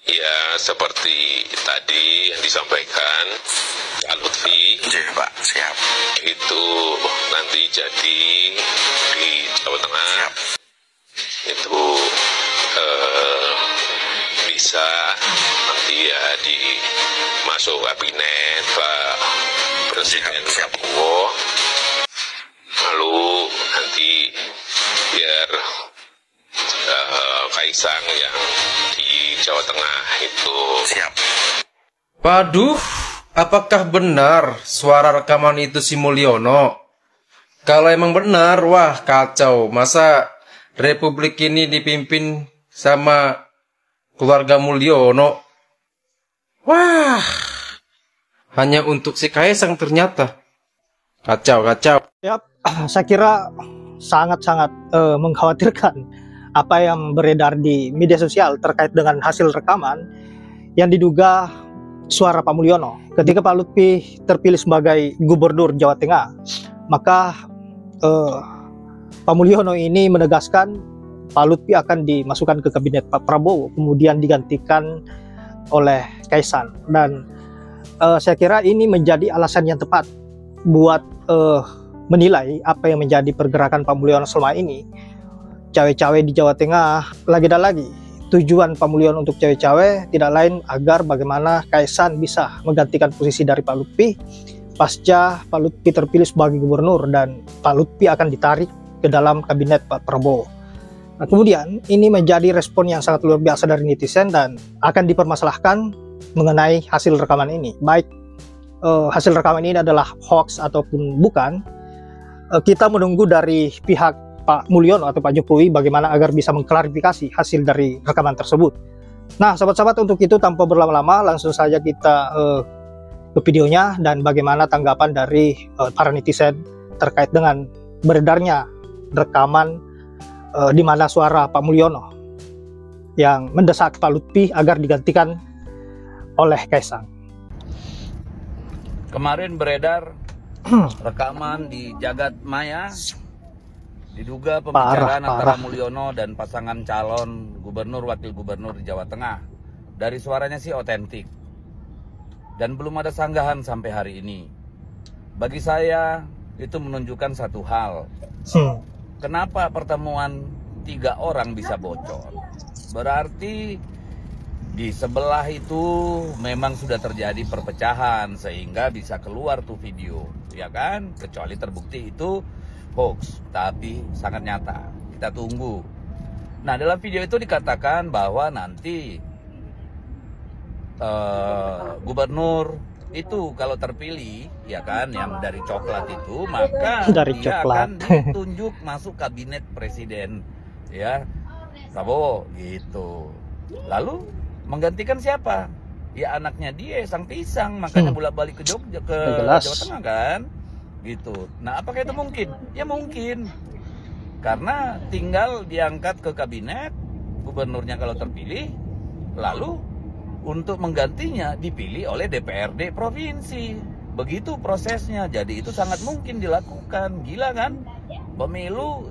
Ya, seperti tadi yang disampaikan Pak Lutfi, Pak, siap. Itu nanti jadi di Jawa Tengah, Siap. Itu bisa nanti ya masuk kabinet Pak Presiden Prabowo, lalu nanti biar Kaisang yang di Jawa Tengah itu. Siap. Waduh, apakah benar suara rekaman itu si Mulyono? Kalau emang benar, wah kacau. Masa Republik ini dipimpin sama keluarga Mulyono? Wah, hanya untuk si Kaisang ternyata. Kacau. Ya, saya kira sangat-sangat mengkhawatirkan apa yang beredar di media sosial terkait dengan hasil rekaman yang diduga suara Pak Mulyono. Ketika Pak Lutfi terpilih sebagai Gubernur Jawa Tengah, maka Pak Mulyono ini menegaskan Pak Lutfi akan dimasukkan ke kabinet Pak Prabowo, kemudian digantikan oleh Kaisang. Dan saya kira ini menjadi alasan yang tepat buat menilai apa yang menjadi pergerakan Pak Mulyono selama ini. Cawe-cawe di Jawa Tengah, lagi dan lagi tujuan Pak Mulyono untuk cawe-cawe tidak lain agar bagaimana Kaisang bisa menggantikan posisi dari Pak Lutfi pasca Pak Lutfi terpilih sebagai gubernur dan Pak Lutfi akan ditarik ke dalam kabinet Pak Prabowo. Nah, kemudian ini menjadi respon yang sangat luar biasa dari netizen dan akan dipermasalahkan mengenai hasil rekaman ini. Baik hasil rekaman ini adalah hoax ataupun bukan, kita menunggu dari pihak Pak Mulyono atau Pak Jokowi bagaimana agar bisa mengklarifikasi hasil dari rekaman tersebut. Nah, sahabat-sahabat, untuk itu tanpa berlama-lama langsung saja kita ke videonya dan bagaimana tanggapan dari para netizen terkait dengan beredarnya rekaman di mana suara Pak Mulyono yang mendesak Pak Lutfi agar digantikan oleh Kaisang. Kemarin beredar rekaman di Jagat Maya, diduga pembicaraan antara Mulyono dan pasangan calon gubernur wakil gubernur di Jawa Tengah. Dari suaranya sih otentik dan belum ada sanggahan sampai hari ini. Bagi saya itu menunjukkan satu hal. Kenapa pertemuan 3 orang bisa bocor? Berarti di sebelah itu memang sudah terjadi perpecahan sehingga bisa keluar tuh video, ya kan? Kecuali terbukti itu hoax, tapi sangat nyata. Kita tunggu. Nah, dalam video itu dikatakan bahwa nanti gubernur itu kalau terpilih, ya kan, yang dari coklat itu, maka dia akan ditunjuk masuk kabinet presiden, ya, Prabowo gitu. Lalu menggantikan siapa? Ya anaknya dia, Sang Pisang, makanya bolak-balik ke Jogja, ke Jawa Tengah kan? Gitu. Nah, apakah itu mungkin? Ya mungkin. Karena tinggal diangkat ke kabinet gubernurnya kalau terpilih, lalu untuk menggantinya dipilih oleh DPRD provinsi. Begitu prosesnya. Jadi itu sangat mungkin dilakukan. Gila kan? Pemilu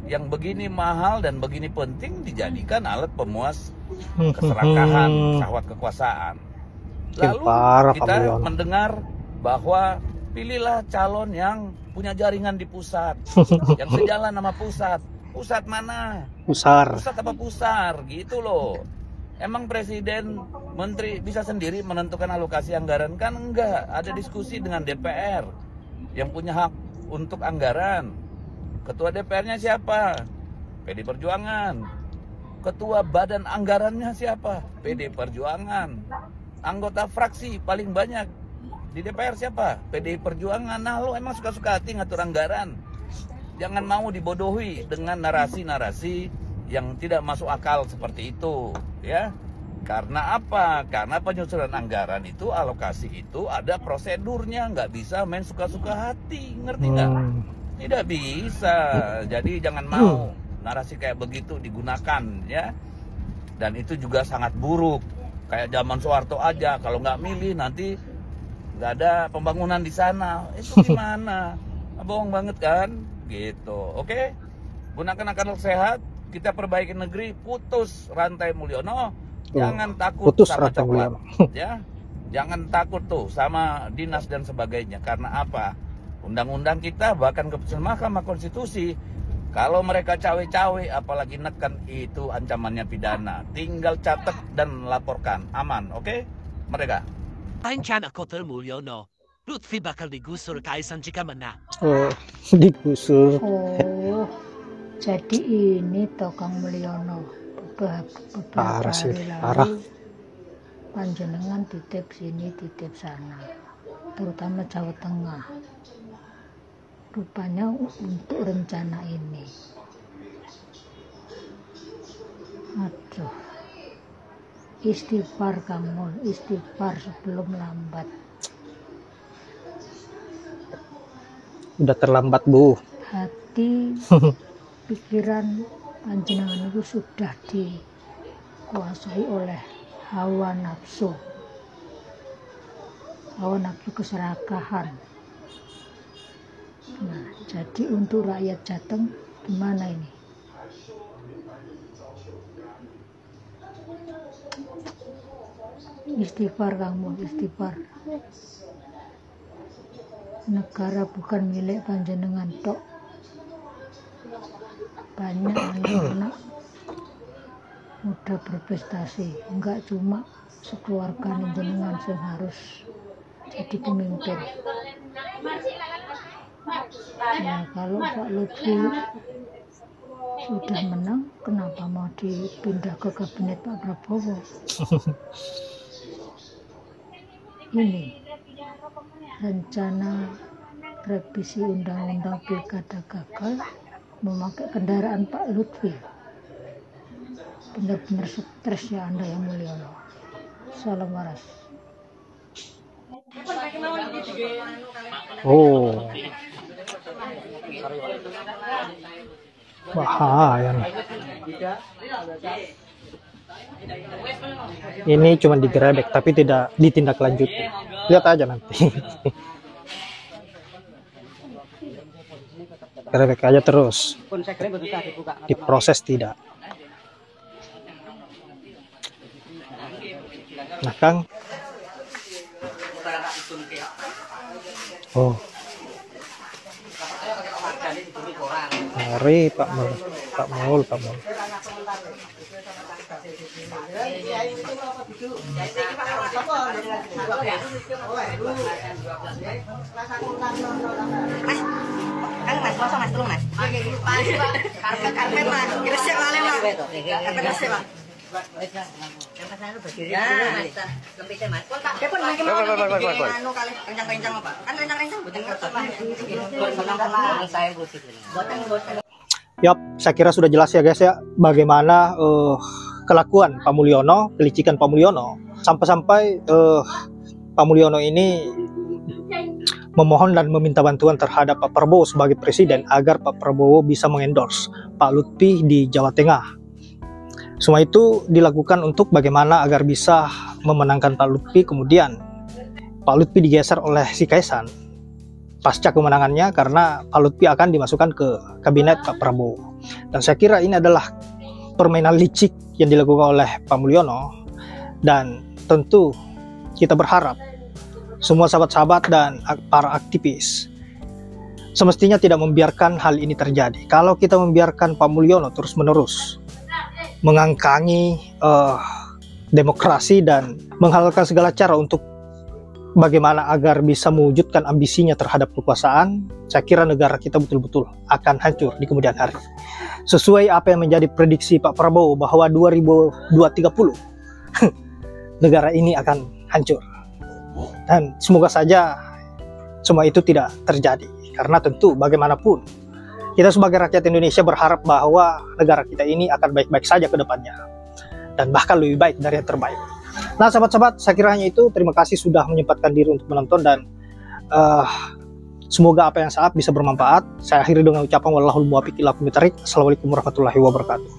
yang begini mahal dan begini penting dijadikan alat pemuas keserakahan, syahwat kekuasaan. Lalu kita mendengar bahwa pilihlah calon yang punya jaringan di pusat, yang sejalan sama pusat. Pusat mana? Pusat apa pusar? Gitu loh. Emang presiden, menteri bisa sendiri menentukan alokasi anggaran? Kan enggak. Ada diskusi dengan DPR yang punya hak untuk anggaran. Ketua DPR-nya siapa? PD Perjuangan. Ketua badan anggarannya siapa? PD Perjuangan. Anggota fraksi paling banyak di DPR siapa? PDI Perjuangan. Nah, lo emang suka-suka hati ngatur anggaran. Jangan mau dibodohi dengan narasi-narasi yang tidak masuk akal seperti itu, ya. Karena apa? Karena penyusunan anggaran itu, alokasi itu ada prosedurnya, nggak bisa main suka-suka hati, ngerti nggak? Tidak bisa. Jadi jangan mau narasi kayak begitu digunakan, ya. Dan itu juga sangat buruk. Kayak zaman Soeharto aja, kalau nggak milih nanti nggak ada pembangunan di sana. Itu gimana? Bohong banget kan? Gitu. Oke? Gunakan akal sehat, kita perbaiki negeri, putus rantai Mulyono, Jangan takut putus sama rantai coklat, Mulyono. ya. Jangan takut tuh sama dinas dan sebagainya. Karena apa? Undang-undang kita bahkan keputusan Mahkamah Konstitusi, kalau mereka cawe-cawe apalagi neken, itu ancamannya pidana. Tinggal catat dan laporkan, aman, oke? Mereka. Rencana Kotel Mulyono, Lutfi bakal digusur Kaisan jika menang. Oh, digusur. Oh, jadi ini Tokang Mulyono. Beberapa Parah sih, hari parah. lalu panjenengan titip sini, titip sana, terutama Jawa Tengah. Rupanya untuk rencana ini. Aduh, istighfar kamu, istighfar sebelum lambat. Udah terlambat, Bu. Hati, pikiran panjenengan itu sudah dikuasai oleh hawa nafsu keserakahan. Nah, jadi untuk rakyat Jateng gimana ini? Istighfar kamu, istighfar. Negara bukan milik panjenengan tok. Banyak anak-anak muda berprestasi, enggak cuma sekeluarga jenengan yang harus jadi pemimpin. Ya, kalau Pak Lutfi sudah menang, kenapa mau dipindah ke kabinet Pak Prabowo? Ini rencana revisi undang-undang pilkada gagal memakai kendaraan Pak Lutfi. Benar-benar stres ya Anda yang Mulyono. Salam waras. Oh, bahaya nih. Ini cuma digerebek tapi tidak ditindaklanjuti. Lihat aja nanti. Gerebek aja terus. Diproses tidak. Nah, Kang. Oh. Mari Pak Mul. Pak Mul. Mas, masa mas, tolong mas. Karpet mas, resep lale mas. Karpet resep mas. Yap, saya kira sudah jelas ya guys ya bagaimana kelakuan Pak Mulyono, kelicikan Pak Mulyono, sampai-sampai Pak Mulyono ini memohon dan meminta bantuan terhadap Pak Prabowo sebagai presiden agar Pak Prabowo bisa mengendorse Pak Lutfi di Jawa Tengah. Semua itu dilakukan untuk bagaimana agar bisa memenangkan Pak Lutfi. Kemudian Pak Lutfi digeser oleh si Kaisan pasca kemenangannya karena Pak Lutfi akan dimasukkan ke kabinet Pak Prabowo. Dan saya kira ini adalah permainan licik yang dilakukan oleh Pak Mulyono. Dan tentu kita berharap semua sahabat-sahabat dan para aktivis semestinya tidak membiarkan hal ini terjadi. Kalau kita membiarkan Pak Mulyono terus-menerus mengangkangi demokrasi dan menghalalkan segala cara untuk bagaimana agar bisa mewujudkan ambisinya terhadap kekuasaan, saya kira negara kita betul-betul akan hancur di kemudian hari. Sesuai apa yang menjadi prediksi Pak Prabowo bahwa 2030 negara ini akan hancur. Dan semoga saja semua itu tidak terjadi. Karena tentu bagaimanapun kita sebagai rakyat Indonesia berharap bahwa negara kita ini akan baik-baik saja ke depannya. Dan bahkan lebih baik dari yang terbaik. Nah sahabat-sahabat, saya kira hanya itu. Terima kasih sudah menyempatkan diri untuk menonton. Dan semoga apa yang saat bisa bermanfaat. Saya akhiri dengan ucapan wallahul muwaffiq ila aqwamit thoriq. Assalamualaikum warahmatullahi wabarakatuh.